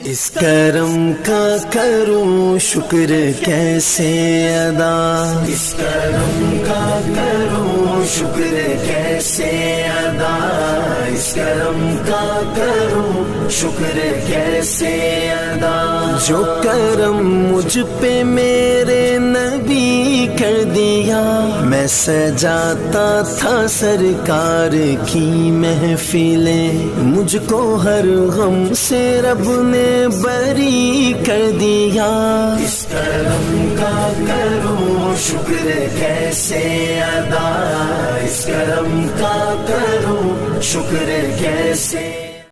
इस करम का करूं शुक्र कैसे अदा, इस करम का करूं शुक्र कैसे अदा, इस करम का करूं शुक्र कैसे अदा। जो करम मुझ पे मेरे नबी कर दिया, मैं सजाता था सरकार की महफिलें, मुझको हर गम से रब ने बरी कर दिया। इस करम का करूं शुक्र कैसे अदा, इस करम का करूं शुक्र कैसे